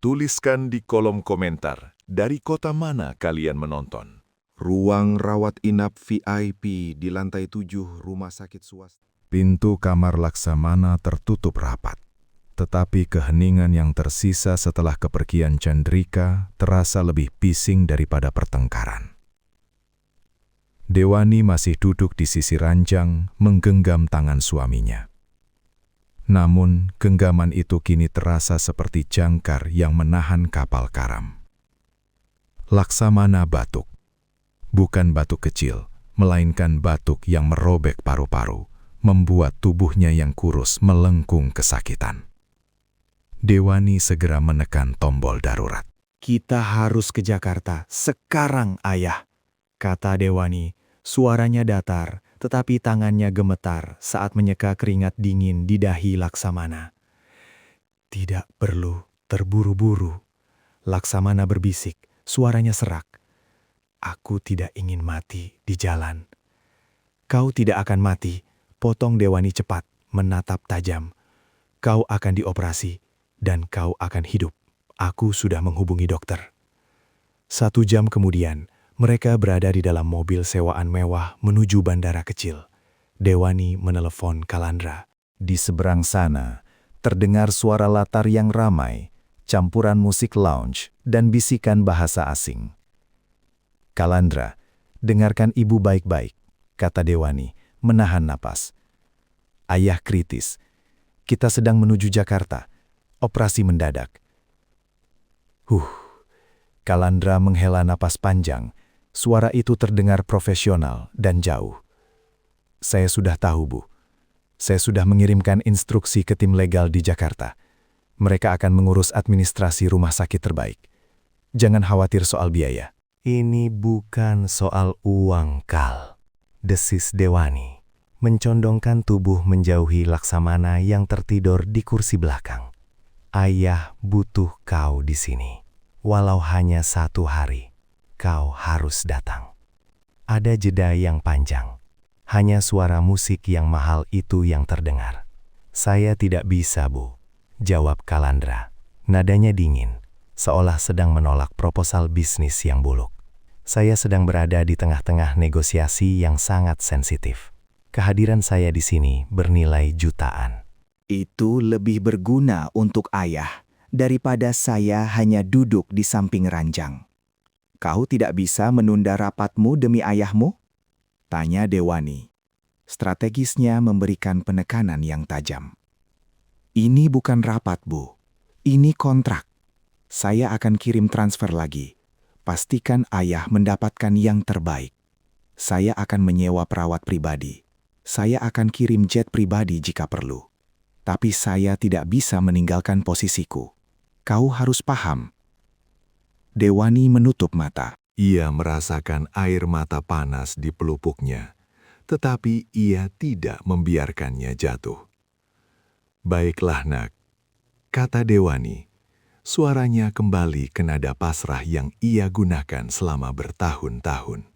Tuliskan di kolom komentar dari kota mana kalian menonton. Ruang rawat inap VIP di lantai 7 rumah sakit swasta. Pintu kamar Laksamana tertutup rapat, tetapi keheningan yang tersisa setelah kepergian Chandrika terasa lebih bising daripada pertengkaran. Dewani masih duduk di sisi ranjang menggenggam tangan suaminya. Namun, genggaman itu kini terasa seperti jangkar yang menahan kapal karam. Laksamana batuk. Bukan batuk kecil, melainkan batuk yang merobek paru-paru, membuat tubuhnya yang kurus melengkung kesakitan. Dewani segera menekan tombol darurat. "Kita harus ke Jakarta sekarang, Ayah," kata Dewani. Suaranya datar, tetapi tangannya gemetar saat menyeka keringat dingin di dahi Laksamana. "Tidak perlu terburu-buru," Laksamana berbisik, suaranya serak. "Aku tidak ingin mati di jalan." "Kau tidak akan mati," potong Dewani cepat, menatap tajam. "Kau akan dioperasi, dan kau akan hidup. Aku sudah menghubungi dokter." 1 jam kemudian, mereka berada di dalam mobil sewaan mewah menuju bandara kecil. Dewani menelepon Kalandra. Di seberang sana, terdengar suara latar yang ramai, campuran musik lounge dan bisikan bahasa asing. "Kalandra, dengarkan ibu baik-baik," kata Dewani, menahan napas. "Ayah kritis. Kita sedang menuju Jakarta. Operasi mendadak." Kalandra menghela napas panjang. Suara itu terdengar profesional dan jauh. "Saya sudah tahu, Bu. Saya sudah mengirimkan instruksi ke tim legal di Jakarta. Mereka akan mengurus administrasi rumah sakit terbaik. Jangan khawatir soal biaya." "Ini bukan soal uang, Kal," desis Dewani, mencondongkan tubuh menjauhi Laksamana yang tertidur di kursi belakang. "Ayah butuh kau di sini. Walau hanya 1 hari, kau harus datang." Ada jeda yang panjang. Hanya suara musik yang mahal itu yang terdengar. "Saya tidak bisa, Bu," jawab Kalandra. Nadanya dingin, seolah sedang menolak proposal bisnis yang buluk. "Saya sedang berada di tengah-tengah negosiasi yang sangat sensitif. Kehadiran saya di sini bernilai jutaan." "Itu lebih berguna untuk Ayah daripada saya hanya duduk di samping ranjang. Kau tidak bisa menunda rapatmu demi ayahmu?" tanya Dewani. Strategisnya memberikan penekanan yang tajam. "Ini bukan rapat, Bu. Ini kontrak. Saya akan kirim transfer lagi. Pastikan Ayah mendapatkan yang terbaik. Saya akan menyewa perawat pribadi. Saya akan kirim jet pribadi jika perlu. Tapi saya tidak bisa meninggalkan posisiku. Kau harus paham." Dewani menutup mata. Ia merasakan air mata panas di pelupuknya, tetapi ia tidak membiarkannya jatuh. "Baiklah, Nak," kata Dewani. Suaranya kembali ke nada pasrah yang ia gunakan selama bertahun-tahun.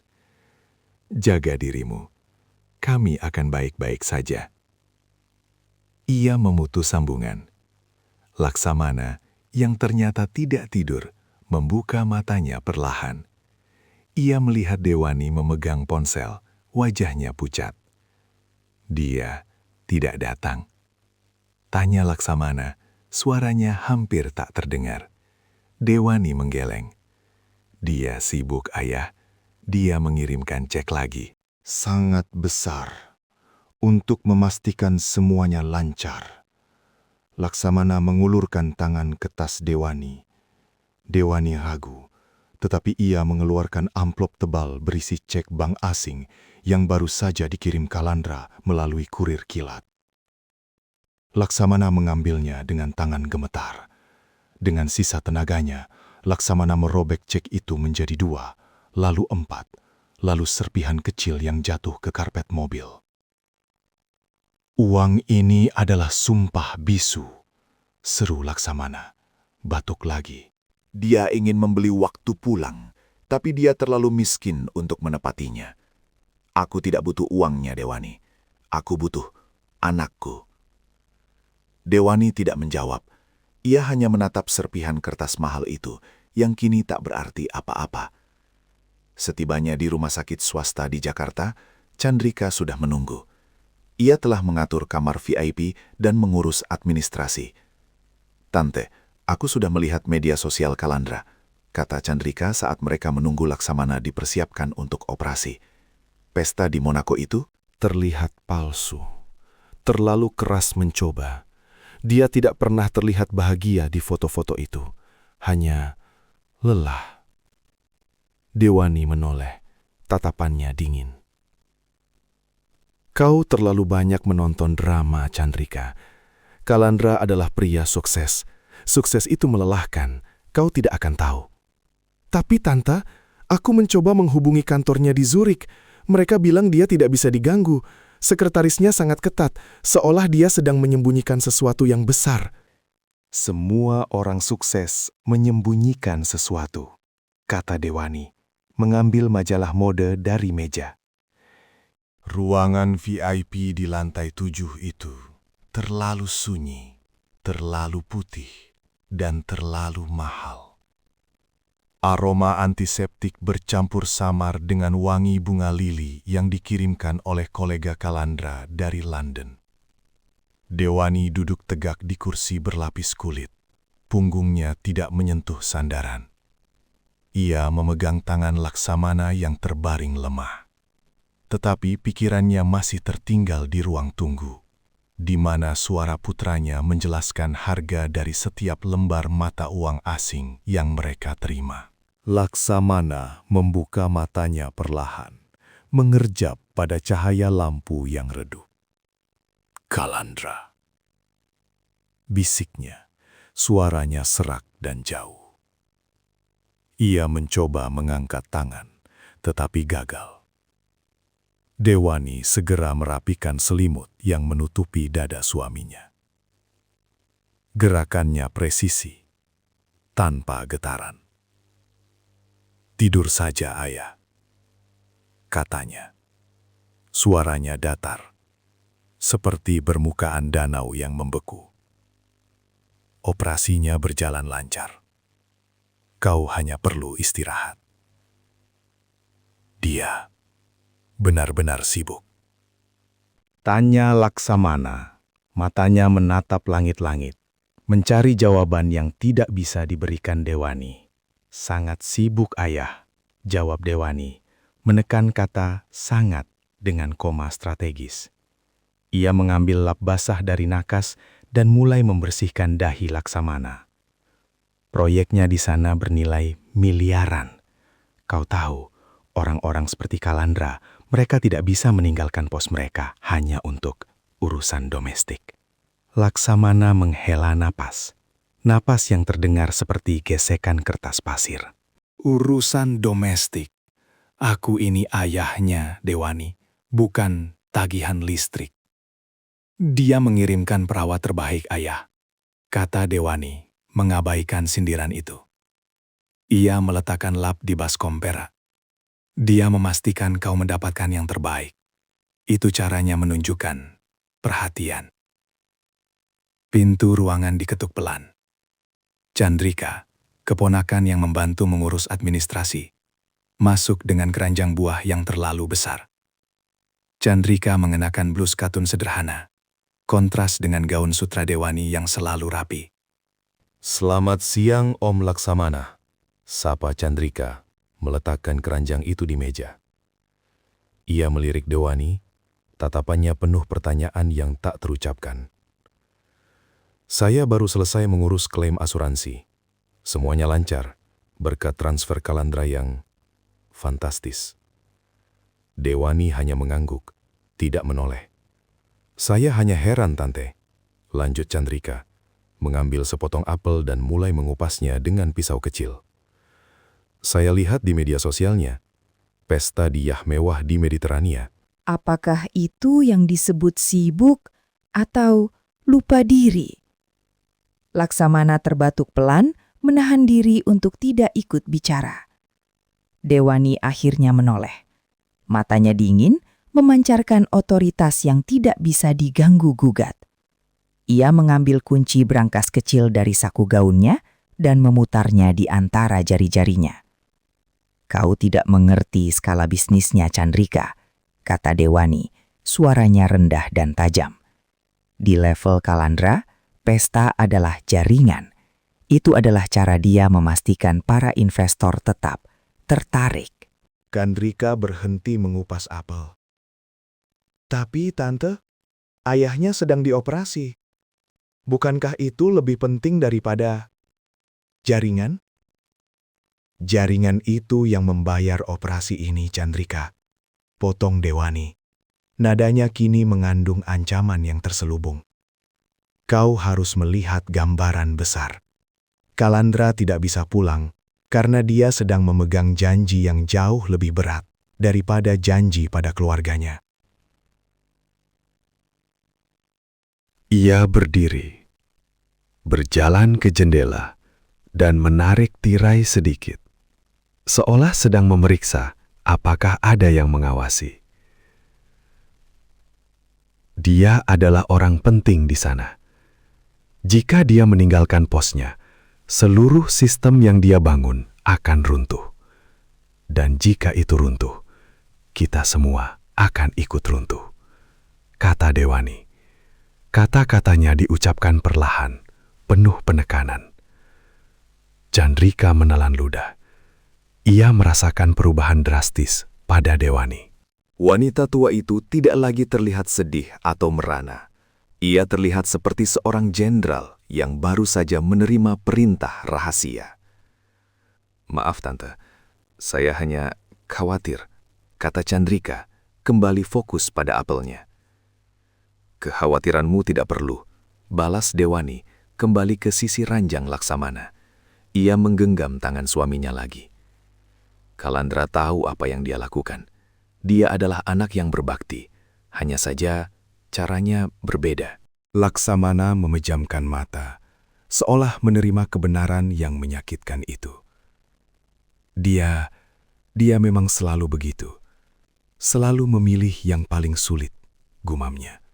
"Jaga dirimu. Kami akan baik-baik saja." Ia memutus sambungan. Laksamana, yang ternyata tidak tidur, membuka matanya perlahan. Ia melihat Dewani memegang ponsel, wajahnya pucat. "Dia tidak datang?" tanya Laksamana, suaranya hampir tak terdengar. Dewani menggeleng. "Dia sibuk, Ayah. Dia mengirimkan cek lagi." Sangat besar. Untuk memastikan semuanya lancar, Laksamana mengulurkan tangan ke tas Dewani. Dewani ragu, tetapi ia mengeluarkan amplop tebal berisi cek bank asing yang baru saja dikirim Kalandra melalui kurir kilat. Laksamana mengambilnya dengan tangan gemetar. Dengan sisa tenaganya, Laksamana merobek cek itu menjadi 2, lalu 4, lalu serpihan kecil yang jatuh ke karpet mobil. "Uang ini adalah sumpah bisu," seru Laksamana. Batuk lagi. Dia ingin membeli waktu pulang, tapi dia terlalu miskin untuk menepatinya. "Aku tidak butuh uangnya, Dewani. Aku butuh anakku." Dewani tidak menjawab. Ia hanya menatap serpihan kertas mahal itu yang kini tak berarti apa-apa. Setibanya di rumah sakit swasta di Jakarta, Chandrika sudah menunggu. Ia telah mengatur kamar VIP dan mengurus administrasi. "Tante, aku sudah melihat media sosial Kalandra," kata Chandrika saat mereka menunggu Laksamana dipersiapkan untuk operasi. "Pesta di Monaco itu?" Terlihat palsu, terlalu keras mencoba. Dia tidak pernah terlihat bahagia di foto-foto itu, hanya lelah. Dewani menoleh, tatapannya dingin. "Kau terlalu banyak menonton drama, Chandrika. Kalandra adalah pria sukses. Sukses itu melelahkan, kau tidak akan tahu." "Tapi Tante, aku mencoba menghubungi kantornya di Zurich. Mereka bilang dia tidak bisa diganggu. Sekretarisnya sangat ketat, seolah dia sedang menyembunyikan sesuatu yang besar." Semua orang sukses menyembunyikan sesuatu, kata Dewani, mengambil majalah mode dari meja. Ruangan VIP di lantai 7 itu terlalu sunyi, terlalu putih, dan terlalu mahal. Aroma antiseptik bercampur samar dengan wangi bunga lili yang dikirimkan oleh kolega Kalandra dari London. Dewani duduk tegak di kursi berlapis kulit. Punggungnya tidak menyentuh sandaran. Ia memegang tangan Laksamana yang terbaring lemah. Tetapi pikirannya masih tertinggal di ruang tunggu, di mana suara putranya menjelaskan harga dari setiap lembar mata uang asing yang mereka terima. Laksamana membuka matanya perlahan, mengerjap pada cahaya lampu yang redup. "Kalandra," bisiknya, suaranya serak dan jauh. Ia mencoba mengangkat tangan, tetapi gagal. Dewani segera merapikan selimut yang menutupi dada suaminya. Gerakannya presisi, tanpa getaran. "Tidur saja, Ayah," katanya. Suaranya datar, seperti permukaan danau yang membeku. "Operasinya berjalan lancar. Kau hanya perlu istirahat." "Dia benar-benar sibuk?" tanya Laksamana. Matanya menatap langit-langit, mencari jawaban yang tidak bisa diberikan Dewani. "Sangat sibuk, Ayah," jawab Dewani, menekan kata "sangat" dengan koma strategis. Ia mengambil lap basah dari nakas dan mulai membersihkan dahi Laksamana. Proyeknya di sana bernilai miliaran. Kau tahu, orang-orang seperti Kalandra, mereka tidak bisa meninggalkan pos mereka hanya untuk urusan domestik. Laksamana menghela napas. Napas yang terdengar seperti gesekan kertas pasir. "Urusan domestik. Aku ini ayahnya, Dewani, bukan tagihan listrik." "Dia mengirimkan perawat terbaik, Ayah," kata Dewani, mengabaikan sindiran itu. "Ia meletakkan lap di baskom perak. Dia memastikan kau mendapatkan yang terbaik. Itu caranya menunjukkan perhatian." Pintu ruangan diketuk pelan. Chandrika, keponakan yang membantu mengurus administrasi, masuk dengan keranjang buah yang terlalu besar. Chandrika mengenakan blus katun sederhana, kontras dengan gaun sutra Dewani yang selalu rapi. "Selamat siang, Om Laksamana," sapa Chandrika, meletakkan keranjang itu di meja. Ia melirik Dewani, tatapannya penuh pertanyaan yang tak terucapkan. "Saya baru selesai mengurus klaim asuransi. Semuanya lancar, berkat transfer Kalandra yang fantastis." Dewani hanya mengangguk, tidak menoleh. "Saya hanya heran, Tante," lanjut Chandrika, mengambil sepotong apel dan mulai mengupasnya dengan pisau kecil. "Saya lihat di media sosialnya, pesta di yah mewah di Mediterania." Apakah itu yang disebut sibuk atau lupa diri? Laksamana terbatuk pelan, menahan diri untuk tidak ikut bicara. Dewani akhirnya menoleh. Matanya dingin, memancarkan otoritas yang tidak bisa diganggu-gugat. Ia mengambil kunci brankas kecil dari saku gaunnya dan memutarnya di antara jari-jarinya. "Kau tidak mengerti skala bisnisnya, Chandrika," kata Dewani, suaranya rendah dan tajam. "Di level Kalandra, pesta adalah jaringan. Itu adalah cara dia memastikan para investor tetap tertarik." Chandrika berhenti mengupas apel. "Tapi, Tante, ayahnya sedang dioperasi. Bukankah itu lebih penting daripada jaringan?" "Jaringan itu yang membayar operasi ini, Chandrika," potong Dewani. Nadanya kini mengandung ancaman yang terselubung. "Kau harus melihat gambaran besar. Kalandra tidak bisa pulang karena dia sedang memegang janji yang jauh lebih berat daripada janji pada keluarganya." Ia berdiri, berjalan ke jendela, dan menarik tirai sedikit, seolah sedang memeriksa apakah ada yang mengawasi. Dia adalah orang penting di sana. Jika dia meninggalkan posnya, seluruh sistem yang dia bangun akan runtuh. Dan jika itu runtuh, kita semua akan ikut runtuh, kata Dewani. Kata-katanya diucapkan perlahan, penuh penekanan. Chandrika menelan ludah. Ia merasakan perubahan drastis pada Dewani. Wanita tua itu tidak lagi terlihat sedih atau merana. Ia terlihat seperti seorang jenderal yang baru saja menerima perintah rahasia. "Maaf, Tante. Saya hanya khawatir," kata Chandrika, kembali fokus pada apelnya. "Kekhawatiranmu tidak perlu," balas Dewani, kembali ke sisi ranjang Laksamana. Ia menggenggam tangan suaminya lagi. Kalandra tahu apa yang dia lakukan. Dia adalah anak yang berbakti. Hanya saja caranya berbeda. Laksamana memejamkan mata, seolah menerima kebenaran yang menyakitkan itu. Dia memang selalu begitu. Selalu memilih yang paling sulit, gumamnya.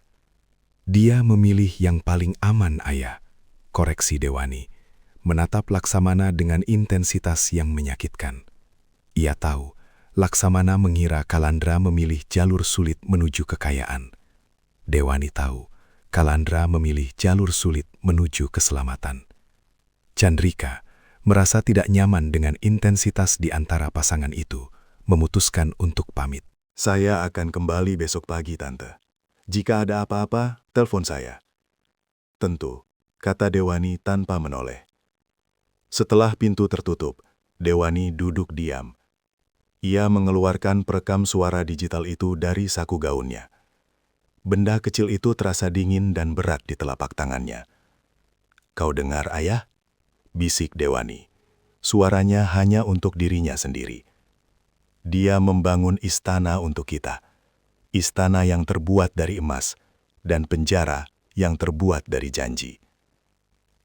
"Dia memilih yang paling aman, Ayah," koreksi Dewani, menatap Laksamana dengan intensitas yang menyakitkan. Ia tahu, Laksamana mengira Kalandra memilih jalur sulit menuju kekayaan. Dewani tahu, Kalandra memilih jalur sulit menuju keselamatan. Chandrika merasa tidak nyaman dengan intensitas di antara pasangan itu, memutuskan untuk pamit. "Saya akan kembali besok pagi, Tante. Jika ada apa-apa, telepon saya." "Tentu," kata Dewani tanpa menoleh. Setelah pintu tertutup, Dewani duduk diam. Ia mengeluarkan perekam suara digital itu dari saku gaunnya. Benda kecil itu terasa dingin dan berat di telapak tangannya. "Kau dengar, Ayah?" bisik Dewani. Suaranya hanya untuk dirinya sendiri. "Dia membangun istana untuk kita. Istana yang terbuat dari emas, dan penjara yang terbuat dari janji."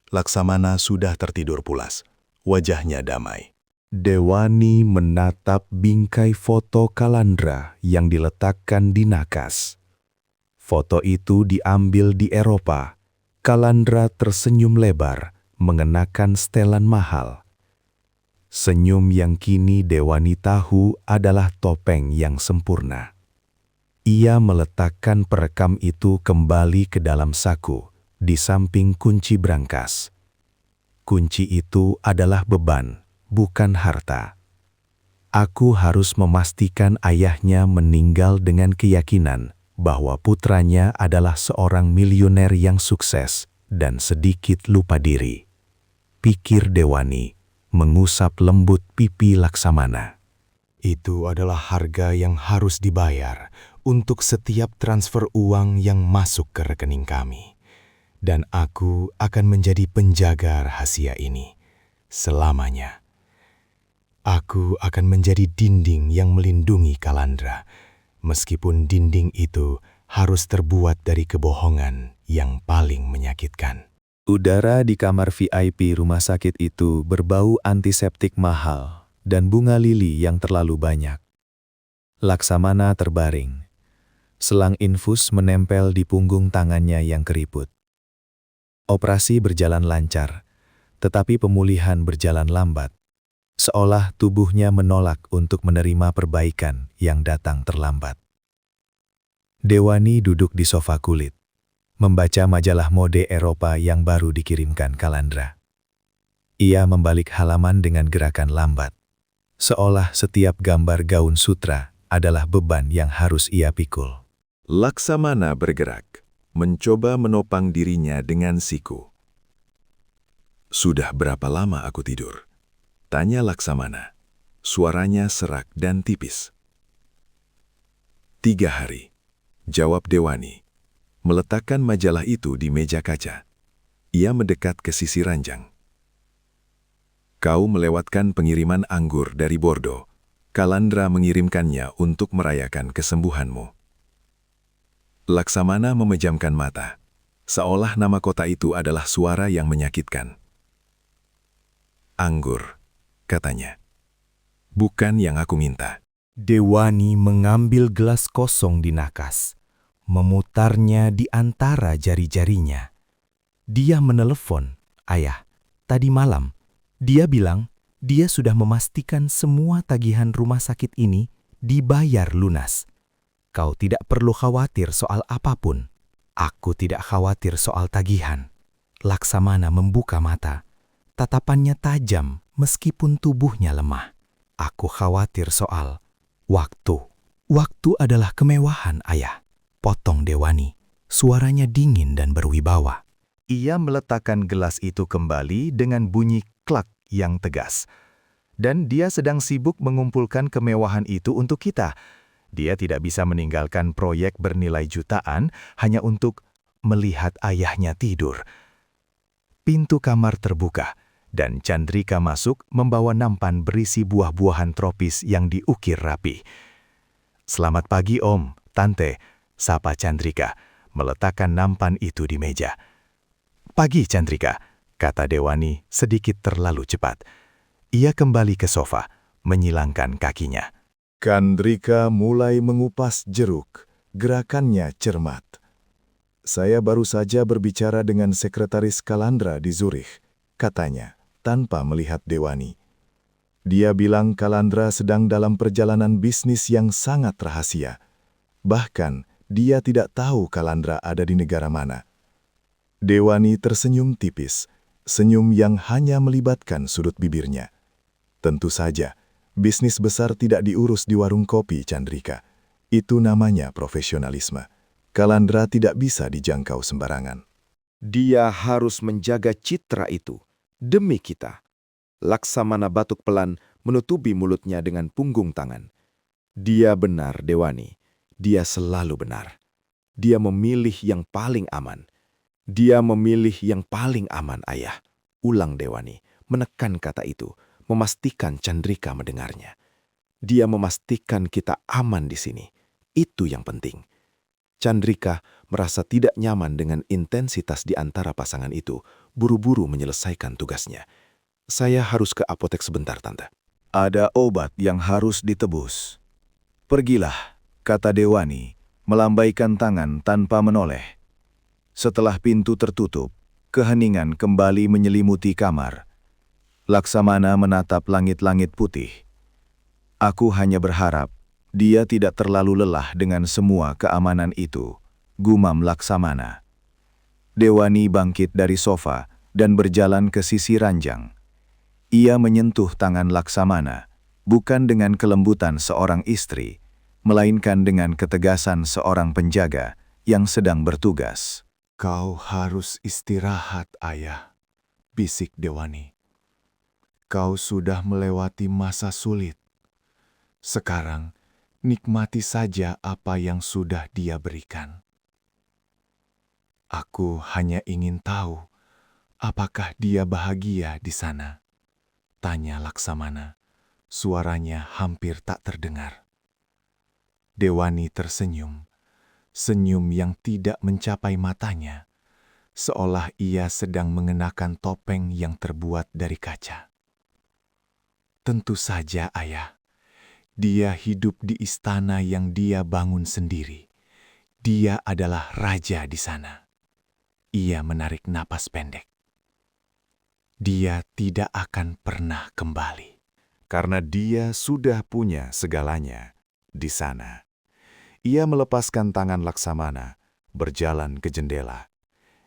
Laksamana sudah tertidur pulas, wajahnya damai. Dewani menatap bingkai foto Kalandra yang diletakkan di nakas. Foto itu diambil di Eropa. Kalandra tersenyum lebar, mengenakan setelan mahal. Senyum yang kini Dewani tahu adalah topeng yang sempurna. Ia meletakkan perekam itu kembali ke dalam saku, di samping kunci brankas. Kunci itu adalah beban, bukan harta. Aku harus memastikan ayahnya meninggal dengan keyakinan bahwa putranya adalah seorang miliuner yang sukses dan sedikit lupa diri. Pikir Dewani, mengusap lembut pipi Laksamana. Itu adalah harga yang harus dibayar untuk setiap transfer uang yang masuk ke rekening kami. Dan aku akan menjadi penjaga rahasia ini selamanya. Aku akan menjadi dinding yang melindungi Kalandra, meskipun dinding itu harus terbuat dari kebohongan yang paling menyakitkan. Udara di kamar VIP rumah sakit itu berbau antiseptik mahal dan bunga lili yang terlalu banyak. Laksamana terbaring. Selang infus menempel di punggung tangannya yang keriput. Operasi berjalan lancar, tetapi pemulihan berjalan lambat, seolah tubuhnya menolak untuk menerima perbaikan yang datang terlambat. Dewani duduk di sofa kulit, membaca majalah mode Eropa yang baru dikirimkan Kalandra. Ia membalik halaman dengan gerakan lambat, seolah setiap gambar gaun sutra adalah beban yang harus ia pikul. Laksamana bergerak, mencoba menopang dirinya dengan siku. "Sudah berapa lama aku tidur?" tanya Laksamana. Suaranya serak dan tipis. 3 hari, jawab Dewani. Meletakkan majalah itu di meja kaca. Ia mendekat ke sisi ranjang. "Kau melewatkan pengiriman anggur dari Bordeaux. Kalandra mengirimkannya untuk merayakan kesembuhanmu." Laksamana memejamkan mata, seolah nama kota itu adalah suara yang menyakitkan. "Anggur," katanya. "Bukan yang aku minta." Dewani mengambil gelas kosong di nakas, memutarnya di antara jari-jarinya. Dia menelepon, "Ayah, tadi malam, dia bilang dia sudah memastikan semua tagihan rumah sakit ini dibayar lunas. Kau tidak perlu khawatir soal apapun." "Aku tidak khawatir soal tagihan." Laksamana membuka mata. Tatapannya tajam meskipun tubuhnya lemah. "Aku khawatir soal waktu." "Waktu adalah kemewahan, Ayah," potong Dewani. Suaranya dingin dan berwibawa. Ia meletakkan gelas itu kembali dengan bunyi klak yang tegas. "Dan dia sedang sibuk mengumpulkan kemewahan itu untuk kita. Dia tidak bisa meninggalkan proyek bernilai jutaan hanya untuk melihat ayahnya tidur." Pintu kamar terbuka, dan Chandrika masuk membawa nampan berisi buah-buahan tropis yang diukir rapi. "Selamat pagi, Om, Tante," sapa Chandrika, meletakkan nampan itu di meja. "Pagi, Chandrika," kata Dewani sedikit terlalu cepat. Ia kembali ke sofa, menyilangkan kakinya. Chandrika mulai mengupas jeruk, gerakannya cermat. "Saya baru saja berbicara dengan sekretaris Kalandra di Zurich," katanya, tanpa melihat Dewani. "Dia bilang Kalandra sedang dalam perjalanan bisnis yang sangat rahasia. Bahkan, dia tidak tahu Kalandra ada di negara mana." Dewani tersenyum tipis, senyum yang hanya melibatkan sudut bibirnya. "Tentu saja, bisnis besar tidak diurus di warung kopi, Chandrika. Itu namanya profesionalisme. Kalandra tidak bisa dijangkau sembarangan." "Dia harus menjaga citra itu demi kita." Laksamana batuk pelan menutupi mulutnya dengan punggung tangan. "Dia benar, Dewani. Dia selalu benar. Dia memilih yang paling aman. Dia memilih yang paling aman, Ayah." Ulang Dewani, menekan kata itu, memastikan Chandrika mendengarnya. "Dia memastikan kita aman di sini. Itu yang penting." Chandrika merasa tidak nyaman dengan intensitas di antara pasangan itu, buru-buru menyelesaikan tugasnya. "Saya harus ke apotek sebentar, Tante." "Ada obat yang harus ditebus." "Pergilah," kata Dewani, melambaikan tangan tanpa menoleh. Setelah pintu tertutup, keheningan kembali menyelimuti kamar. Laksamana menatap langit-langit putih. "Aku hanya berharap dia tidak terlalu lelah dengan semua keamanan itu," gumam Laksamana. Dewani bangkit dari sofa dan berjalan ke sisi ranjang. Ia menyentuh tangan Laksamana, bukan dengan kelembutan seorang istri, melainkan dengan ketegasan seorang penjaga yang sedang bertugas. "Kau harus istirahat, Ayah," bisik Dewani. "Kau sudah melewati masa sulit. Sekarang, nikmati saja apa yang sudah Dia berikan." "Aku hanya ingin tahu, apakah dia bahagia di sana?" tanya Laksamana. Suaranya hampir tak terdengar. Dewani tersenyum, senyum yang tidak mencapai matanya, seolah ia sedang mengenakan topeng yang terbuat dari kaca. "Tentu saja, Ayah. Dia hidup di istana yang dia bangun sendiri. Dia adalah raja di sana." Ia menarik napas pendek. Dia tidak akan pernah kembali. Karena dia sudah punya segalanya di sana. Ia melepaskan tangan Laksamana, berjalan ke jendela.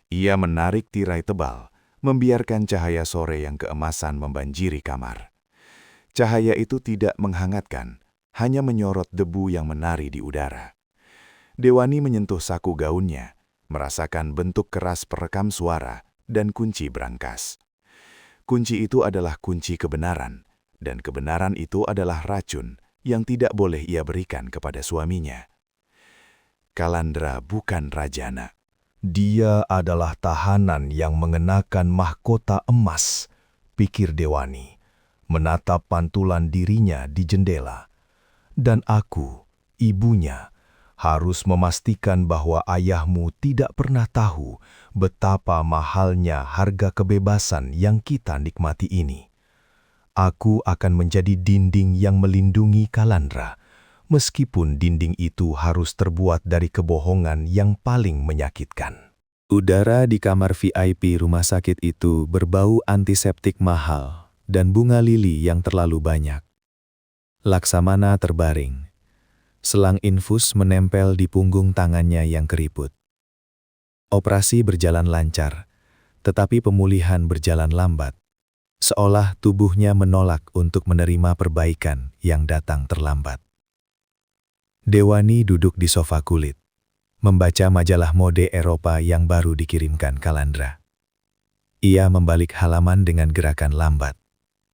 Ia menarik tirai tebal, membiarkan cahaya sore yang keemasan membanjiri kamar. Cahaya itu tidak menghangatkan, hanya menyorot debu yang menari di udara. Dewani menyentuh saku gaunnya, merasakan bentuk keras perekam suara dan kunci berangkas. Kunci itu adalah kunci kebenaran, dan kebenaran itu adalah racun yang tidak boleh ia berikan kepada suaminya. Kalandra bukan rajana. Dia adalah tahanan yang mengenakan mahkota emas, pikir Dewani, menatap pantulan dirinya di jendela. Dan aku, ibunya, harus memastikan bahwa ayahmu tidak pernah tahu betapa mahalnya harga kebebasan yang kita nikmati ini. Aku akan menjadi dinding yang melindungi Kalandra, meskipun dinding itu harus terbuat dari kebohongan yang paling menyakitkan. Udara di kamar VIP rumah sakit itu berbau antiseptik mahal dan bunga lili yang terlalu banyak. Laksamana terbaring. Selang infus menempel di punggung tangannya yang keriput. Operasi berjalan lancar, tetapi pemulihan berjalan lambat. Seolah tubuhnya menolak untuk menerima perbaikan yang datang terlambat. Dewani duduk di sofa kulit, membaca majalah mode Eropa yang baru dikirimkan Kalandra. Ia membalik halaman dengan gerakan lambat,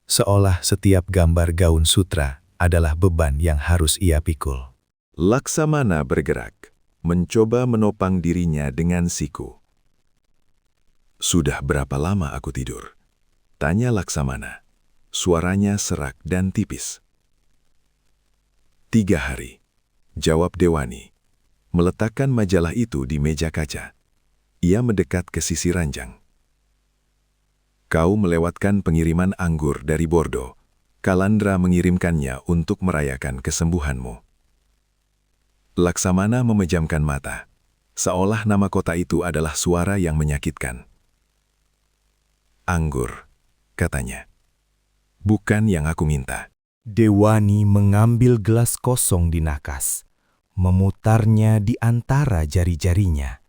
seolah setiap gambar gaun sutra adalah beban yang harus ia pikul. Laksamana bergerak, mencoba menopang dirinya dengan siku. "Sudah berapa lama aku tidur?" tanya Laksamana. Suaranya serak dan tipis. 3 hari, jawab Dewani, meletakkan majalah itu di meja kaca. Ia mendekat ke sisi ranjang. "Kau melewatkan pengiriman anggur dari Bordeaux. Kalandra mengirimkannya untuk merayakan kesembuhanmu." Laksamana memejamkan mata, seolah nama kota itu adalah suara yang menyakitkan. "Anggur," katanya. "Bukan yang aku minta." Dewani mengambil gelas kosong di nakas, memutarnya di antara jari-jarinya.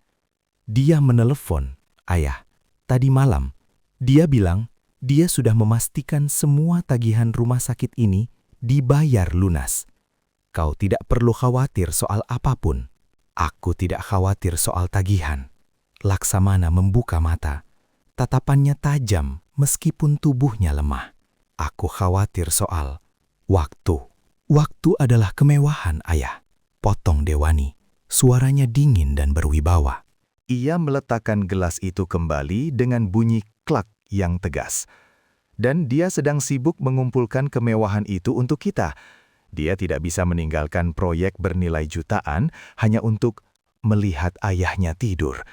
Dia menelepon, "Ayah, tadi malam, dia bilang dia sudah memastikan semua tagihan rumah sakit ini dibayar lunas. Kau tidak perlu khawatir soal apapun." "Aku tidak khawatir soal tagihan." Laksamana membuka mata. Tatapannya tajam meskipun tubuhnya lemah. "Aku khawatir soal waktu." "Waktu adalah kemewahan, Ayah," potong Dewani. Suaranya dingin dan berwibawa. Ia meletakkan gelas itu kembali dengan bunyi klak yang tegas. "Dan dia sedang sibuk mengumpulkan kemewahan itu untuk kita. Dia tidak bisa meninggalkan proyek bernilai jutaan hanya untuk melihat ayahnya tidur."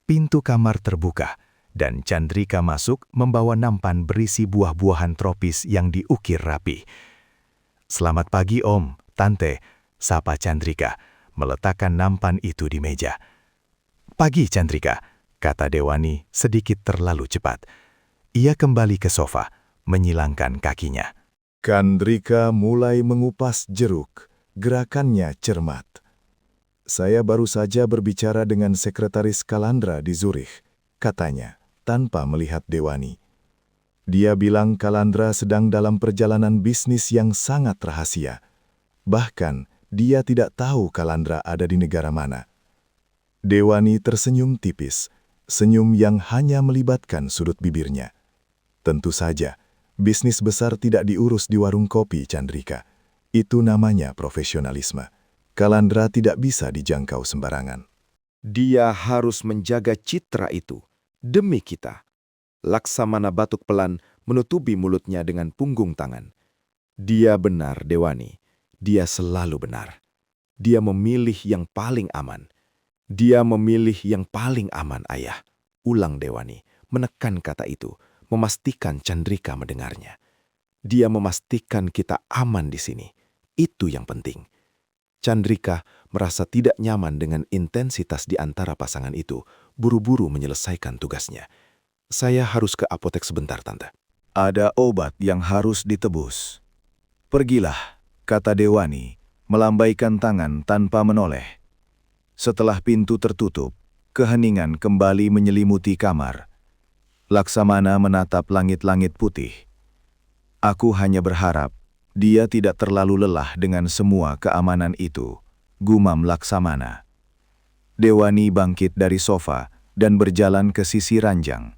Pintu kamar terbuka, dan Chandrika masuk membawa nampan berisi buah-buahan tropis yang diukir rapi. "Selamat pagi, Om, Tante," sapa Chandrika, meletakkan nampan itu di meja. "Pagi, Chandrika," kata Dewani sedikit terlalu cepat. Ia kembali ke sofa, menyilangkan kakinya. Chandrika mulai mengupas jeruk, gerakannya cermat. "Saya baru saja berbicara dengan sekretaris Kalandra di Zurich," katanya, tanpa melihat Dewani. "Dia bilang Kalandra sedang dalam perjalanan bisnis yang sangat rahasia. Bahkan, dia tidak tahu Kalandra ada di negara mana." Dewani tersenyum tipis, senyum yang hanya melibatkan sudut bibirnya. "Tentu saja, bisnis besar tidak diurus di warung kopi, Chandrika. Itu namanya profesionalisme. Kalandra tidak bisa dijangkau sembarangan." Dia harus menjaga citra itu demi kita. Laksamana batuk pelan menutupi mulutnya dengan punggung tangan. "Dia benar, Dewani. Dia selalu benar. Dia memilih yang paling aman. Dia memilih yang paling aman, Ayah." Ulang Dewani, menekan kata itu, memastikan Chandrika mendengarnya. "Dia memastikan kita aman di sini. Itu yang penting." Chandrika merasa tidak nyaman dengan intensitas di antara pasangan itu, buru-buru menyelesaikan tugasnya. Saya harus ke apotek sebentar, Tante. Ada obat yang harus ditebus. Pergilah, kata Dewani, melambaikan tangan tanpa menoleh. Setelah pintu tertutup, keheningan kembali menyelimuti kamar. Laksamana menatap langit-langit putih. Aku hanya berharap dia tidak terlalu lelah dengan semua keamanan itu, gumam Laksamana. Dewani bangkit dari sofa dan berjalan ke sisi ranjang.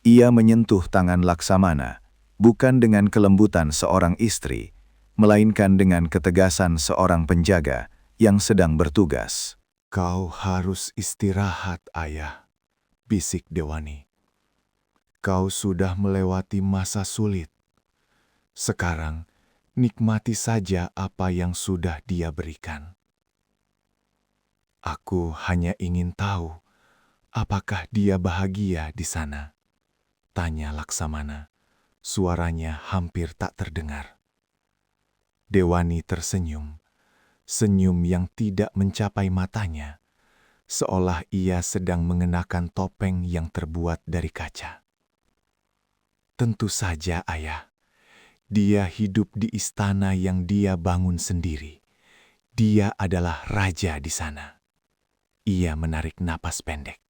Ia menyentuh tangan Laksamana, bukan dengan kelembutan seorang istri, melainkan dengan ketegasan seorang penjaga yang sedang bertugas. Kau harus istirahat, Ayah, bisik Dewani. Kau sudah melewati masa sulit. Sekarang, nikmati saja apa yang sudah Dia berikan. Aku hanya ingin tahu, apakah dia bahagia di sana? Tanya Laksamana. Suaranya hampir tak terdengar. Dewani tersenyum, senyum yang tidak mencapai matanya, seolah ia sedang mengenakan topeng yang terbuat dari kaca. Tentu saja, Ayah. Dia hidup di istana yang dia bangun sendiri. Dia adalah raja di sana. Ia menarik napas pendek.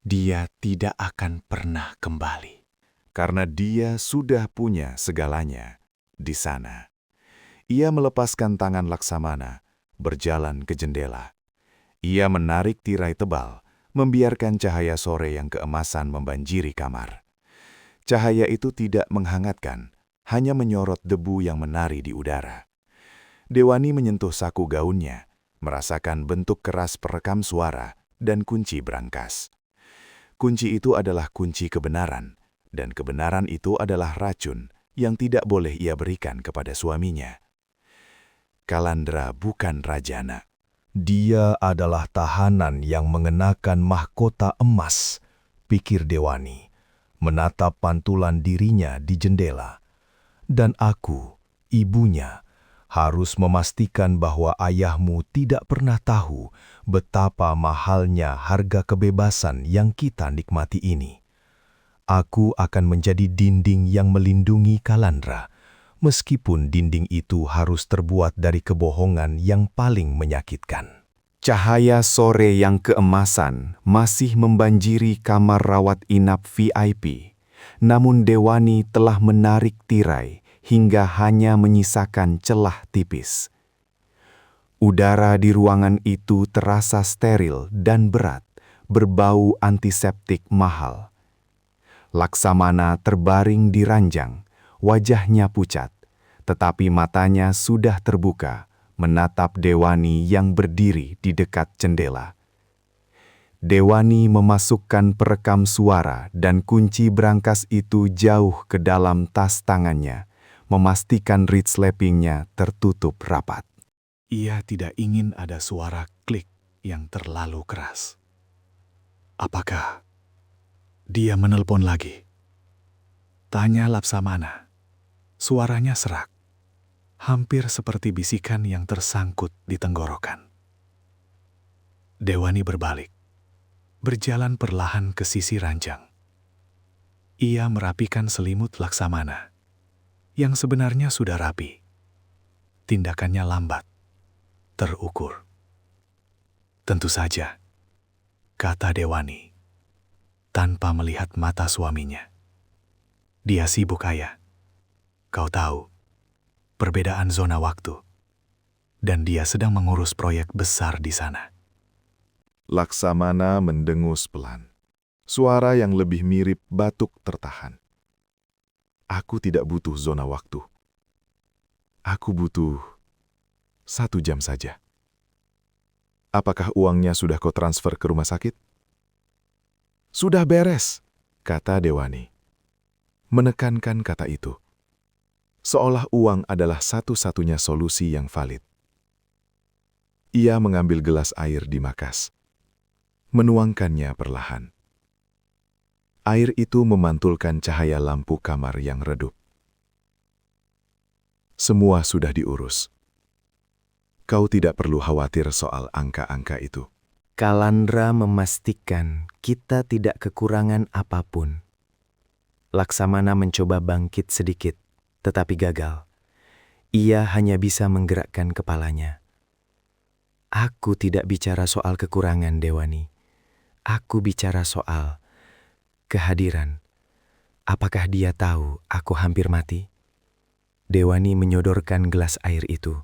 Dia tidak akan pernah kembali. Karena dia sudah punya segalanya di sana. Ia melepaskan tangan Laksamana, berjalan ke jendela. Ia menarik tirai tebal, membiarkan cahaya sore yang keemasan membanjiri kamar. Cahaya itu tidak menghangatkan, hanya menyorot debu yang menari di udara. Dewani menyentuh saku gaunnya, merasakan bentuk keras perekam suara dan kunci berangkas. Kunci itu adalah kunci kebenaran, dan kebenaran itu adalah racun yang tidak boleh ia berikan kepada suaminya. Kalandra bukan rajana. Dia adalah tahanan yang mengenakan mahkota emas, pikir Dewani, menatap pantulan dirinya di jendela. Dan aku, ibunya, harus memastikan bahwa ayahmu tidak pernah tahu betapa mahalnya harga kebebasan yang kita nikmati ini. Aku akan menjadi dinding yang melindungi Kalandra, meskipun dinding itu harus terbuat dari kebohongan yang paling menyakitkan. Cahaya sore yang keemasan masih membanjiri kamar rawat inap VIP, namun Dewani telah menarik tirai hingga hanya menyisakan celah tipis. Udara di ruangan itu terasa steril dan berat, berbau antiseptik mahal. Laksamana terbaring di ranjang, wajahnya pucat, tetapi matanya sudah terbuka, menatap Dewani yang berdiri di dekat jendela. Dewani memasukkan perekam suara dan kunci berangkas itu jauh ke dalam tas tangannya, memastikan reed slappingnya tertutup rapat. Ia tidak ingin ada suara klik yang terlalu keras. Apakah dia menelpon lagi? Tanya Laksamana. Suaranya serak, hampir seperti bisikan yang tersangkut di tenggorokan. Dewani berbalik, berjalan perlahan ke sisi ranjang. Ia merapikan selimut Laksamana, yang sebenarnya sudah rapi. Tindakannya lambat, terukur. Tentu saja, kata Dewani, tanpa melihat mata suaminya. Dia sibuk, Ayah. Kau tahu, perbedaan zona waktu. Dan dia sedang mengurus proyek besar di sana. Laksamana mendengus pelan. Suara yang lebih mirip batuk tertahan. Aku tidak butuh zona waktu. Aku butuh 1 jam saja. Apakah uangnya sudah kau transfer ke rumah sakit? Sudah beres, kata Dewani. Menekankan kata itu. Seolah uang adalah satu-satunya solusi yang valid. Ia mengambil gelas air di makas. Menuangkannya perlahan. Air itu memantulkan cahaya lampu kamar yang redup. Semua sudah diurus. Kau tidak perlu khawatir soal angka-angka itu. Kalandra memastikan kita tidak kekurangan apapun. Laksamana mencoba bangkit sedikit, tetapi gagal. Ia hanya bisa menggerakkan kepalanya. Aku tidak bicara soal kekurangan, Dewani. Aku bicara soal kehadiran. Apakah dia tahu aku hampir mati? Dewani menyodorkan gelas air itu,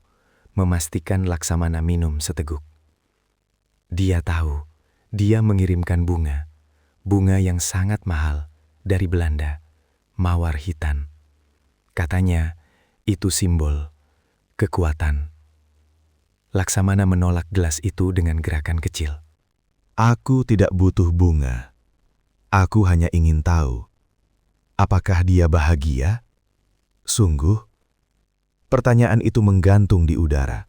memastikan Laksamana minum seteguk. Dia tahu, dia mengirimkan bunga yang sangat mahal dari Belanda, mawar hitam. Katanya, itu simbol kekuatan. Laksamana menolak gelas itu dengan gerakan kecil. Aku tidak butuh bunga. Aku hanya ingin tahu, apakah dia bahagia? Sungguh? Pertanyaan itu menggantung di udara,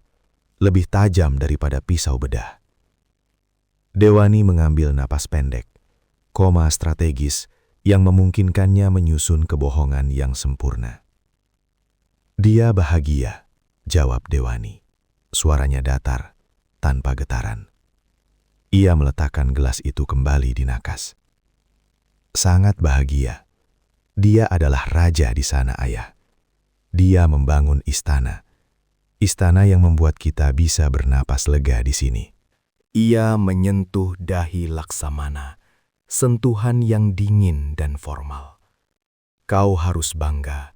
lebih tajam daripada pisau bedah. Dewani mengambil napas pendek, koma strategis yang memungkinkannya menyusun kebohongan yang sempurna. Dia bahagia, jawab Dewani. Suaranya datar, tanpa getaran. Ia meletakkan gelas itu kembali di nakas. Sangat bahagia. Dia adalah raja di sana, Ayah. Dia membangun istana. Istana yang membuat kita bisa bernapas lega di sini. Ia menyentuh dahi Laksamana, sentuhan yang dingin dan formal. Kau harus bangga,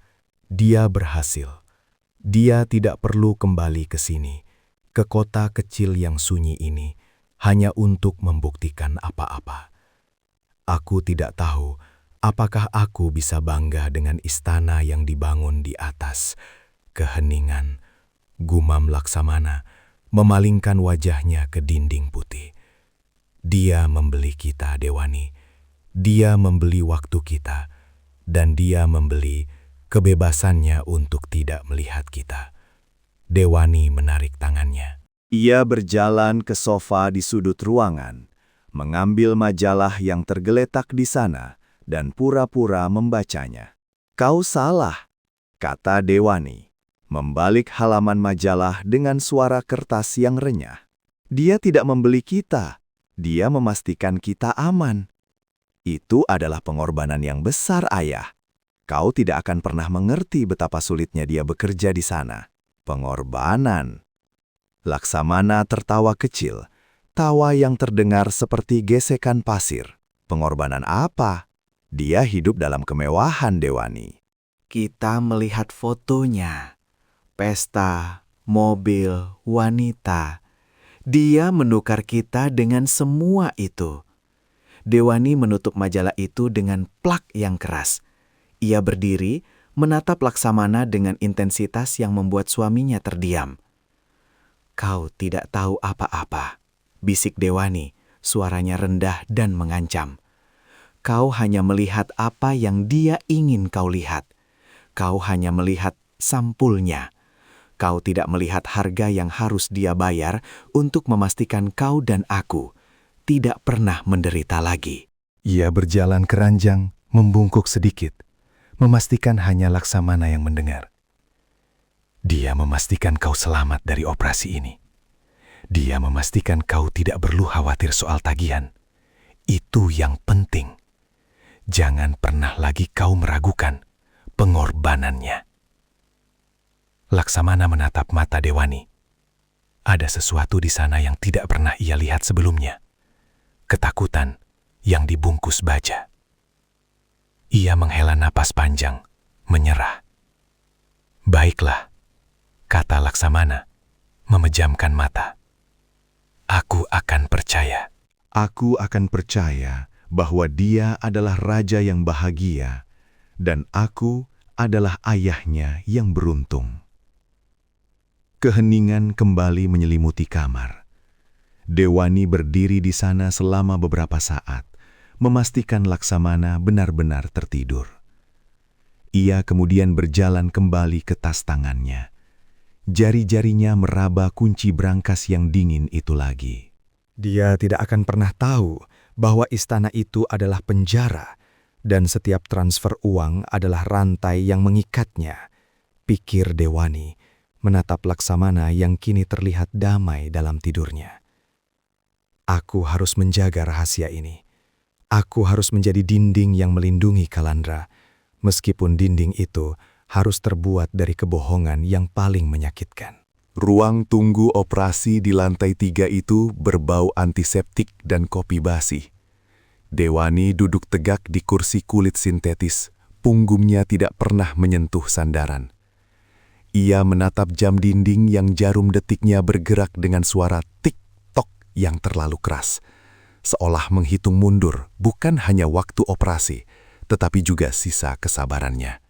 dia berhasil. Dia tidak perlu kembali ke sini, ke kota kecil yang sunyi ini, hanya untuk membuktikan apa-apa. Aku tidak tahu apakah aku bisa bangga dengan istana yang dibangun di atas keheningan. Gumam Laksamana, memalingkan wajahnya ke dinding putih. Dia membeli kita, Dewani. Dia membeli waktu kita, dan dia membeli kebebasannya untuk tidak melihat kita. Dewani menarik tangannya. Ia berjalan ke sofa di sudut ruangan, mengambil majalah yang tergeletak di sana, dan pura-pura membacanya. Kau salah, kata Dewani, membalik halaman majalah dengan suara kertas yang renyah. Dia tidak membeli kita, dia memastikan kita aman. Itu adalah pengorbanan yang besar, Ayah. Kau tidak akan pernah mengerti betapa sulitnya dia bekerja di sana. Pengorbanan. Laksamana tertawa kecil, tawa yang terdengar seperti gesekan pasir. Pengorbanan apa? Dia hidup dalam kemewahan, Dewani. Kita melihat fotonya. Pesta, mobil, wanita. Dia menukar kita dengan semua itu. Dewani menutup majalah itu dengan plak yang keras. Ia berdiri, menatap Laksamana dengan intensitas yang membuat suaminya terdiam. Kau tidak tahu apa-apa, bisik Dewani, suaranya rendah dan mengancam. Kau hanya melihat apa yang dia ingin kau lihat. Kau hanya melihat sampulnya. Kau tidak melihat harga yang harus dia bayar untuk memastikan kau dan aku tidak pernah menderita lagi. Ia berjalan keranjang, membungkuk sedikit, memastikan hanya Laksamana yang mendengar. Dia memastikan kau selamat dari operasi ini. Dia memastikan kau tidak perlu khawatir soal tagihan. Itu yang penting. Jangan pernah lagi kau meragukan pengorbanannya. Laksamana menatap mata Dewani. Ada sesuatu di sana yang tidak pernah ia lihat sebelumnya. Ketakutan yang dibungkus baja. Ia menghela napas panjang, menyerah. Baiklah, kata Laksamana, memejamkan mata. Aku akan percaya. Aku akan percaya bahwa dia adalah raja yang bahagia, dan aku adalah ayahnya yang beruntung. Keheningan kembali menyelimuti kamar. Dewani berdiri di sana selama beberapa saat, memastikan Laksamana benar-benar tertidur. Ia kemudian berjalan kembali ke tas tangannya. Jari-jarinya meraba kunci brankas yang dingin itu lagi. Dia tidak akan pernah tahu bahwa istana itu adalah penjara dan setiap transfer uang adalah rantai yang mengikatnya, pikir Dewani, menatap Laksamana yang kini terlihat damai dalam tidurnya. Aku harus menjaga rahasia ini. Aku harus menjadi dinding yang melindungi Kalandra, meskipun dinding itu harus terbuat dari kebohongan yang paling menyakitkan. Ruang tunggu operasi di lantai 3 itu berbau antiseptik dan kopi basi. Dewani duduk tegak di kursi kulit sintetis, punggungnya tidak pernah menyentuh sandaran. Ia menatap jam dinding yang jarum detiknya bergerak dengan suara tik-tok yang terlalu keras, seolah menghitung mundur bukan hanya waktu operasi, tetapi juga sisa kesabarannya.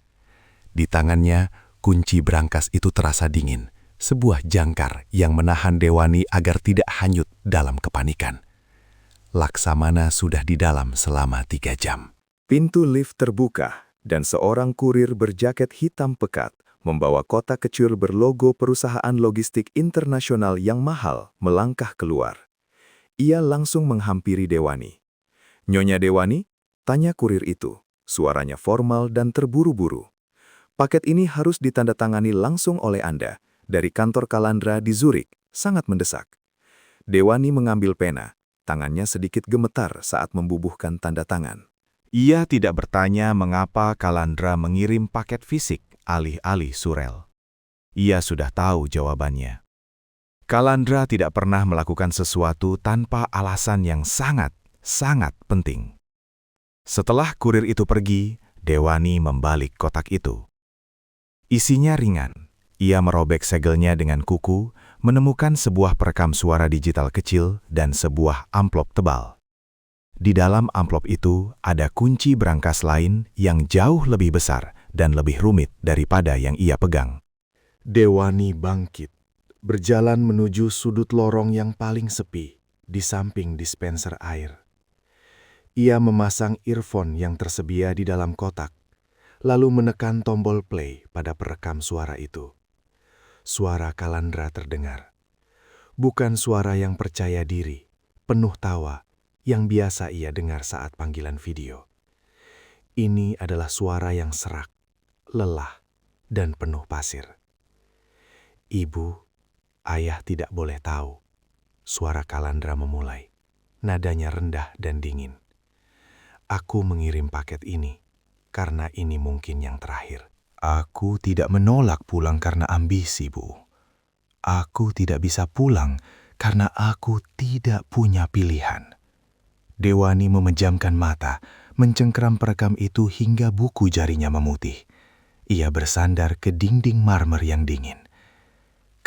Di tangannya, kunci brankas itu terasa dingin, sebuah jangkar yang menahan Dewani agar tidak hanyut dalam kepanikan. Laksamana sudah di dalam selama 3 jam. Pintu lift terbuka dan seorang kurir berjaket hitam pekat membawa kotak kecil berlogo perusahaan logistik internasional yang mahal melangkah keluar. Ia langsung menghampiri Dewani. "Nyonya Dewani?" tanya kurir itu. Suaranya formal dan terburu-buru. "Paket ini harus ditandatangani langsung oleh Anda dari kantor Kalandra di Zurich, sangat mendesak." Dewani mengambil pena. Tangannya sedikit gemetar saat membubuhkan tanda tangan. Ia tidak bertanya mengapa Kalandra mengirim paket fisik alih-alih surel. Ia sudah tahu jawabannya. Kalandra tidak pernah melakukan sesuatu tanpa alasan yang sangat penting. Setelah kurir itu pergi, Dewani membalik kotak itu. Isinya ringan. Ia merobek segelnya dengan kuku, menemukan sebuah perekam suara digital kecil dan sebuah amplop tebal. Di dalam amplop itu ada kunci brankas lain yang jauh lebih besar dan lebih rumit daripada yang ia pegang. Dewani bangkit, berjalan menuju sudut lorong yang paling sepi, di samping dispenser air. Ia memasang earphone yang tersedia di dalam kotak, lalu menekan tombol play pada perekam suara itu. Suara Kalandra terdengar. Bukan suara yang percaya diri, penuh tawa, yang biasa ia dengar saat panggilan video. Ini adalah suara yang serak, lelah, dan penuh pasir. "Ibu, ayah tidak boleh tahu." Suara Kalandra memulai. Nadanya rendah dan dingin. "Aku mengirim paket ini, karena ini mungkin yang terakhir. Aku tidak menolak pulang karena ambisi, Bu. Aku tidak bisa pulang karena aku tidak punya pilihan." Dewani memejamkan mata, mencengkeram perekam itu hingga buku jarinya memutih. Ia bersandar ke dinding marmer yang dingin.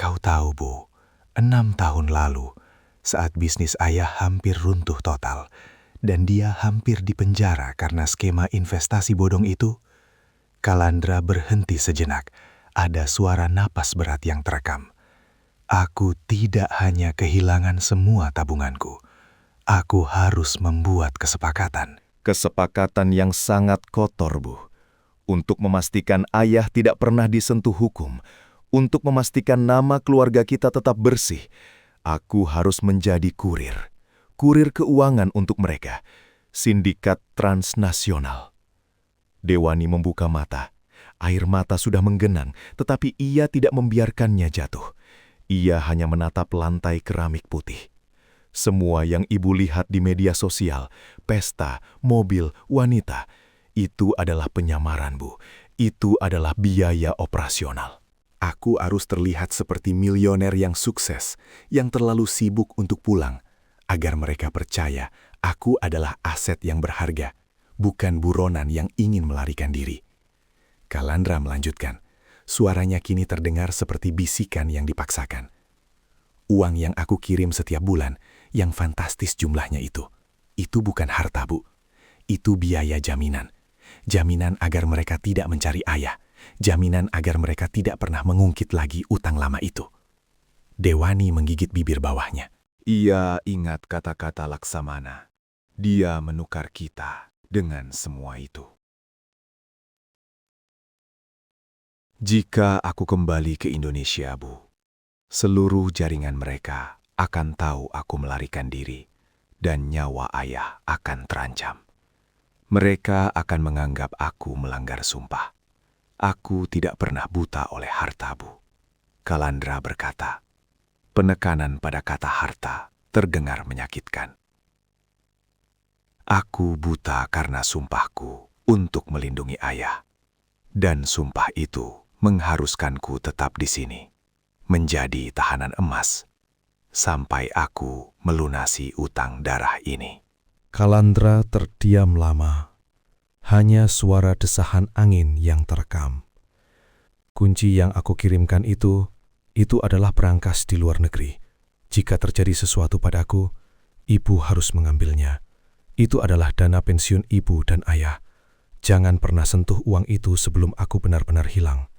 "Kau tahu, Bu, 6 tahun lalu, saat bisnis ayah hampir runtuh total, dan dia hampir dipenjara karena skema investasi bodong itu." Kalandra berhenti sejenak. Ada suara napas berat yang terekam. "Aku tidak hanya kehilangan semua tabunganku. Aku harus membuat kesepakatan." Kesepakatan yang sangat kotor, Bu. Untuk memastikan ayah tidak pernah disentuh hukum, untuk memastikan nama keluarga kita tetap bersih, aku harus menjadi kurir. Kurir keuangan untuk mereka. Sindikat transnasional. Dewani membuka mata. Air mata sudah menggenang, tetapi ia tidak membiarkannya jatuh. Ia hanya menatap lantai keramik putih. Semua yang ibu lihat di media sosial, pesta, mobil, wanita, itu adalah penyamaran, Bu. Itu adalah biaya operasional. Aku harus terlihat seperti milioner yang sukses, yang terlalu sibuk untuk pulang, agar mereka percaya aku adalah aset yang berharga, bukan buronan yang ingin melarikan diri. Kalandra melanjutkan. Suaranya kini terdengar seperti bisikan yang dipaksakan. "Uang yang aku kirim setiap bulan, yang fantastis jumlahnya itu bukan harta, Bu. Itu biaya jaminan. Jaminan agar mereka tidak mencari ayah. Jaminan agar mereka tidak pernah mengungkit lagi utang lama itu." Dewani menggigit bibir bawahnya. Ia ingat kata-kata Laksamana. Dia menukar kita dengan semua itu. "Jika aku kembali ke Indonesia, Bu, seluruh jaringan mereka akan tahu aku melarikan diri dan nyawa ayah akan terancam. Mereka akan menganggap aku melanggar sumpah. Aku tidak pernah buta oleh harta, Bu." Kalandra berkata. Penekanan pada kata harta terdengar menyakitkan. Aku buta karena sumpahku untuk melindungi ayah. Dan sumpah itu mengharuskanku tetap di sini, menjadi tahanan emas, sampai aku melunasi utang darah ini. Kalandra terdiam lama. Hanya suara desahan angin yang terekam. Kunci yang aku kirimkan itu adalah berangkas di luar negeri. Jika terjadi sesuatu padaku, ibu harus mengambilnya. Itu adalah dana pensiun ibu dan ayah. Jangan pernah sentuh uang itu sebelum aku benar-benar hilang.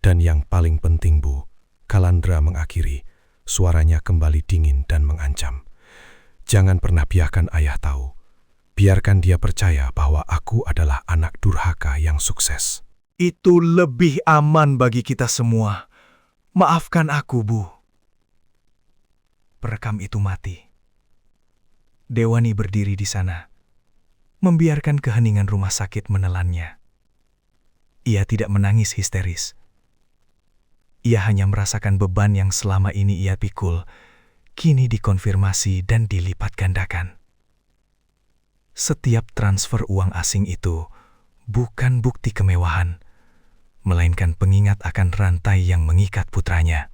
Dan yang paling penting, Bu, Kalandra mengakhiri, suaranya kembali dingin dan mengancam. Jangan pernah biarkan ayah tahu. Biarkan dia percaya bahwa aku adalah anak durhaka yang sukses. Itu lebih aman bagi kita semua. Maafkan aku, Bu. Perekam itu mati. Dewani berdiri di sana, membiarkan keheningan rumah sakit menelannya. Ia tidak menangis histeris. Ia hanya merasakan beban yang selama ini ia pikul, kini dikonfirmasi dan dilipat gandakan. Setiap transfer uang asing itu bukan bukti kemewahan, melainkan pengingat akan rantai yang mengikat putranya.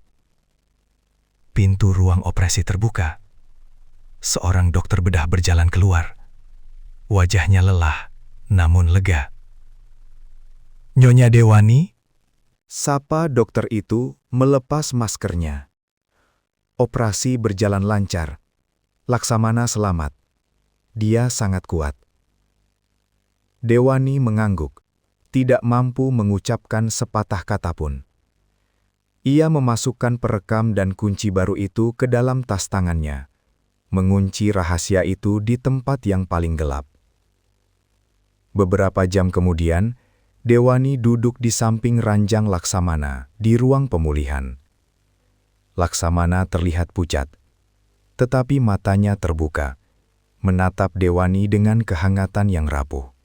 Pintu ruang operasi terbuka. Seorang dokter bedah berjalan keluar. Wajahnya lelah, namun lega. "Nyonya Dewani?" Sapa dokter itu melepas maskernya. Operasi berjalan lancar. Laksamana selamat. Dia sangat kuat. Dewani mengangguk, tidak mampu mengucapkan sepatah kata pun. Ia memasukkan perekam dan kunci baru itu ke dalam tas tangannya, mengunci rahasia itu di tempat yang paling gelap. Beberapa jam kemudian, Dewani duduk di samping ranjang Laksamana di ruang pemulihan. Laksamana terlihat pucat, tetapi matanya terbuka, menatap Dewani dengan kehangatan yang rapuh.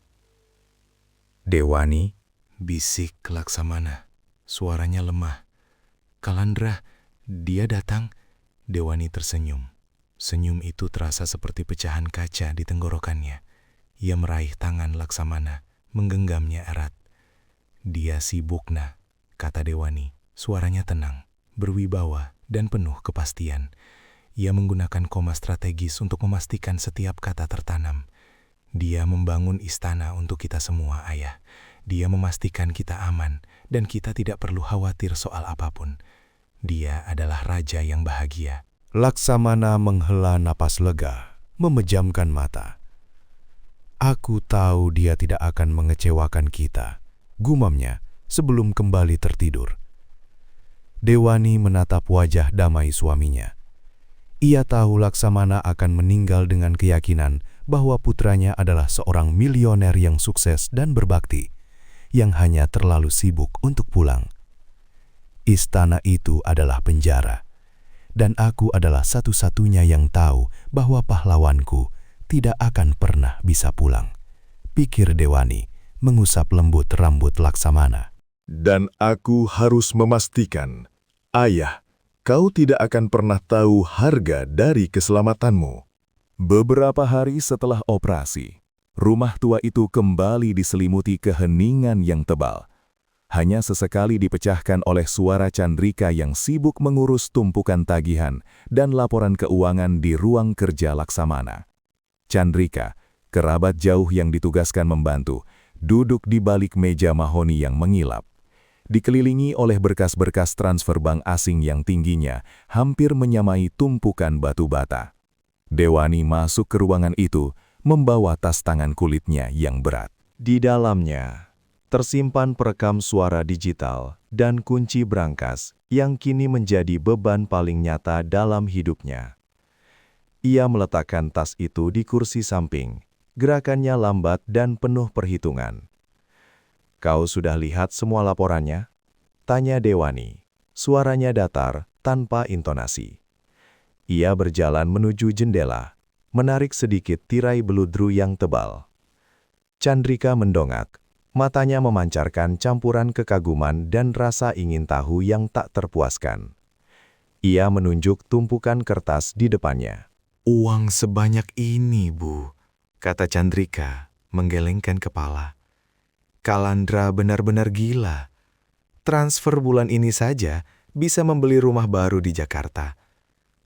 "Dewani," Bisik Laksamana, suaranya lemah. "Kalandra, dia datang." Dewani tersenyum. Senyum itu terasa seperti pecahan kaca di tenggorokannya. Ia meraih tangan Laksamana, menggenggamnya erat. "Dia sibuk, Nah," kata Dewani. Suaranya tenang, berwibawa, dan penuh kepastian. Ia menggunakan koma strategis untuk memastikan setiap kata tertanam. Dia membangun istana untuk kita semua, Ayah. Dia memastikan kita aman, dan kita tidak perlu khawatir soal apapun. Dia adalah raja yang bahagia. Laksamana menghela napas lega, memejamkan mata. "Aku tahu dia tidak akan mengecewakan kita," gumamnya sebelum kembali tertidur. Dewani menatap wajah damai suaminya. Ia tahu Laksamana akan meninggal dengan keyakinan bahwa putranya adalah seorang milioner yang sukses dan berbakti, yang hanya terlalu sibuk untuk pulang. Istana itu adalah penjara, dan aku adalah satu-satunya yang tahu bahwa pahlawanku tidak akan pernah bisa pulang, pikir Dewani, mengusap lembut rambut Laksamana. Dan aku harus memastikan, ayah, kau tidak akan pernah tahu harga dari keselamatanmu. Beberapa hari setelah operasi, rumah tua itu kembali diselimuti keheningan yang tebal. Hanya sesekali dipecahkan oleh suara Chandrika yang sibuk mengurus tumpukan tagihan dan laporan keuangan di ruang kerja Laksamana. Chandrika, kerabat jauh yang ditugaskan membantu, duduk di balik meja mahoni yang mengilap. Dikelilingi oleh berkas-berkas transfer bank asing yang tingginya hampir menyamai tumpukan batu bata. Dewani masuk ke ruangan itu, membawa tas tangan kulitnya yang berat. Di dalamnya, tersimpan perekam suara digital dan kunci brankas yang kini menjadi beban paling nyata dalam hidupnya. Ia meletakkan tas itu di kursi samping, gerakannya lambat dan penuh perhitungan. "Kau sudah lihat semua laporannya?" tanya Dewani. Suaranya datar, tanpa intonasi. Ia berjalan menuju jendela, menarik sedikit tirai beludru yang tebal. Chandrika mendongak, matanya memancarkan campuran kekaguman dan rasa ingin tahu yang tak terpuaskan. Ia menunjuk tumpukan kertas di depannya. Uang sebanyak ini, Bu, kata Chandrika menggelengkan kepala. Kalandra benar-benar gila. Transfer bulan ini saja bisa membeli rumah baru di Jakarta.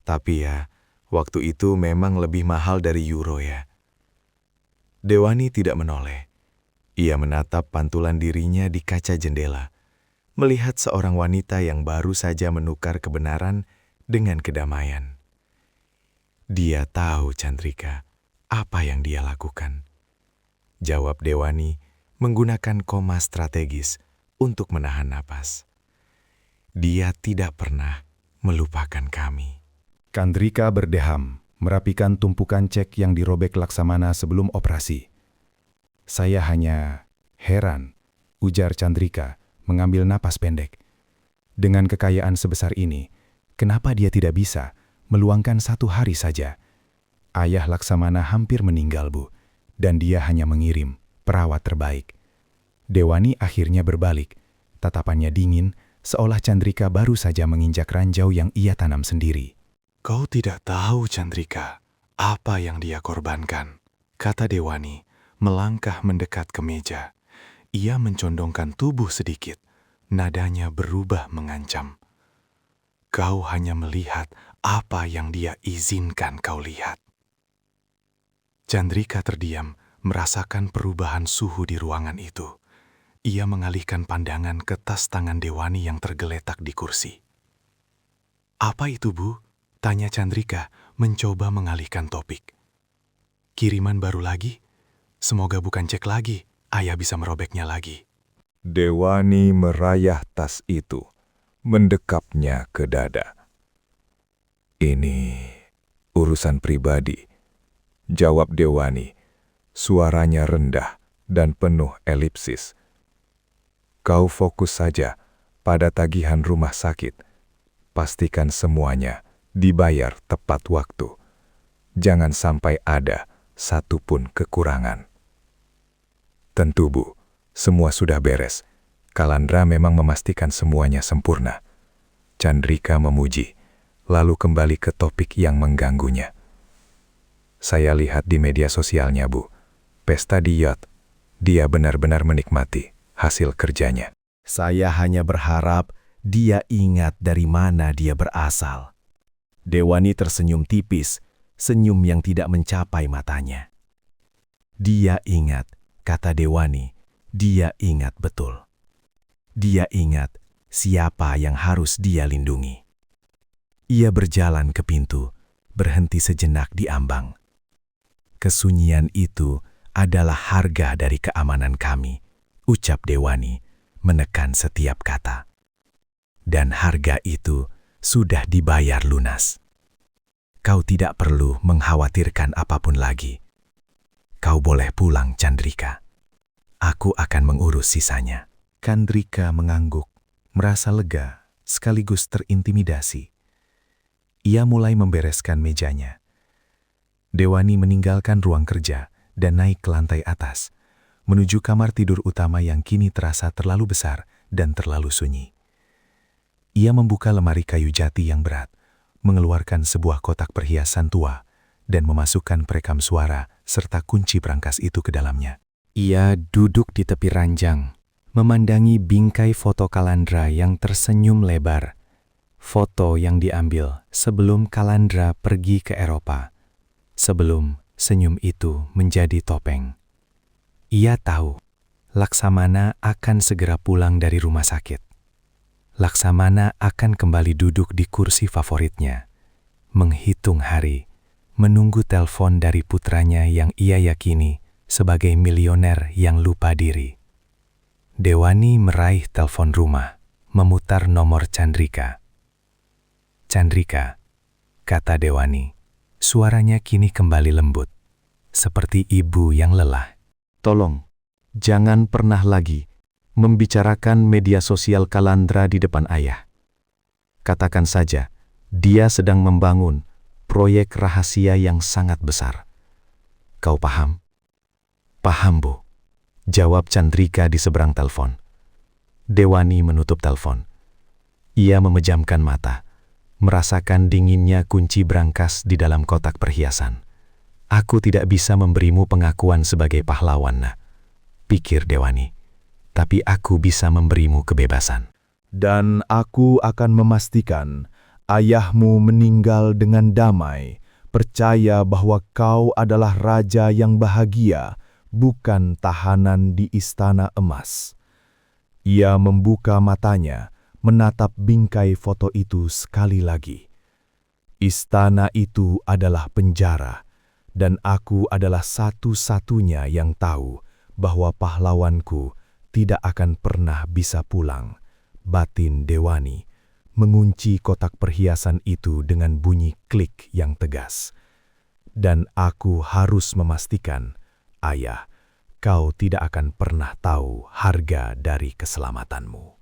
Tapi ya, waktu itu memang lebih mahal dari euro ya. Dewani tidak menoleh. Ia menatap pantulan dirinya di kaca jendela, melihat seorang wanita yang baru saja menukar kebenaran dengan kedamaian. Dia tahu, Chandrika, apa yang dia lakukan. Jawab Dewani menggunakan koma strategis untuk menahan napas. Dia tidak pernah melupakan kami. Chandrika berdeham, merapikan tumpukan cek yang dirobek Laksamana sebelum operasi. Saya hanya heran, ujar Chandrika mengambil napas pendek. Dengan kekayaan sebesar ini, kenapa dia tidak bisa meluangkan 1 hari saja? Ayah Laksamana hampir meninggal, Bu, dan dia hanya mengirim perawat terbaik. Dewani akhirnya berbalik, tatapannya dingin, seolah Chandrika baru saja menginjak ranjau yang ia tanam sendiri. Kau tidak tahu, Chandrika, apa yang dia korbankan, kata Dewani, melangkah mendekat ke meja. Ia mencondongkan tubuh sedikit, nadanya berubah mengancam. Kau hanya melihat apa yang dia izinkan kau lihat. Chandrika terdiam, merasakan perubahan suhu di ruangan itu. Ia mengalihkan pandangan ke tas tangan Dewani yang tergeletak di kursi. Apa itu, Bu? Tanya Chandrika, mencoba mengalihkan topik. Kiriman baru lagi? Semoga bukan cek lagi, ayah bisa merobeknya lagi. Dewani merayah tas itu, mendekapnya ke dada. Ini urusan pribadi, jawab Dewani, suaranya rendah dan penuh elipsis. Kau fokus saja pada tagihan rumah sakit. Pastikan semuanya dibayar tepat waktu. Jangan sampai ada satupun kekurangan. Tentu, Bu, semua sudah beres. Kalandra memang memastikan semuanya sempurna. Chandrika memuji, lalu kembali ke topik yang mengganggunya. Saya lihat di media sosialnya, Bu. Pesta di yacht. Dia benar-benar menikmati hasil kerjanya. Saya hanya berharap dia ingat dari mana dia berasal. Dewani tersenyum tipis, senyum yang tidak mencapai matanya. Dia ingat, kata Dewani, dia ingat betul. Dia ingat siapa yang harus dia lindungi. Ia berjalan ke pintu, berhenti sejenak di ambang. Kesunyian itu adalah harga dari keamanan kami, ucap Dewani, menekan setiap kata. Dan harga itu sudah dibayar lunas. Kau tidak perlu mengkhawatirkan apapun lagi. Kau boleh pulang, Chandrika. Aku akan mengurus sisanya. Chandrika mengangguk, merasa lega, sekaligus terintimidasi. Ia mulai membereskan mejanya. Dewani meninggalkan ruang kerja dan naik ke lantai atas, menuju kamar tidur utama yang kini terasa terlalu besar dan terlalu sunyi. Ia membuka lemari kayu jati yang berat, mengeluarkan sebuah kotak perhiasan tua, dan memasukkan perekam suara serta kunci brankas itu ke dalamnya. Ia duduk di tepi ranjang, memandangi bingkai foto Kalandra yang tersenyum lebar. Foto yang diambil sebelum Kalandra pergi ke Eropa, sebelum senyum itu menjadi topeng. Ia tahu Laksamana akan segera pulang dari rumah sakit. Laksamana akan kembali duduk di kursi favoritnya, menghitung hari, menunggu telepon dari putranya yang ia yakini sebagai milioner yang lupa diri. Dewani meraih telepon rumah, memutar nomor Chandrika. Chandrika, kata Dewani, suaranya kini kembali lembut, seperti ibu yang lelah. Tolong, jangan pernah lagi membicarakan media sosial Kalandra di depan ayah. Katakan saja, dia sedang membangun proyek rahasia yang sangat besar. Kau paham? Paham, Bu, jawab Chandrika di seberang telepon. Dewani menutup telepon. Ia memejamkan mata, merasakan dinginnya kunci brankas di dalam kotak perhiasan. Aku tidak bisa memberimu pengakuan sebagai pahlawan, nak, pikir Dewani. Tapi aku bisa memberimu kebebasan. Dan aku akan memastikan ayahmu meninggal dengan damai, percaya bahwa kau adalah raja yang bahagia, bukan tahanan di istana emas. Ia membuka matanya, menatap bingkai foto itu sekali lagi. Istana itu adalah penjara, dan aku adalah satu-satunya yang tahu bahwa pahlawanku tidak akan pernah bisa pulang. Batin Dewani mengunci kotak perhiasan itu dengan bunyi klik yang tegas. Dan aku harus memastikan, ayah, kau tidak akan pernah tahu harga dari keselamatanmu.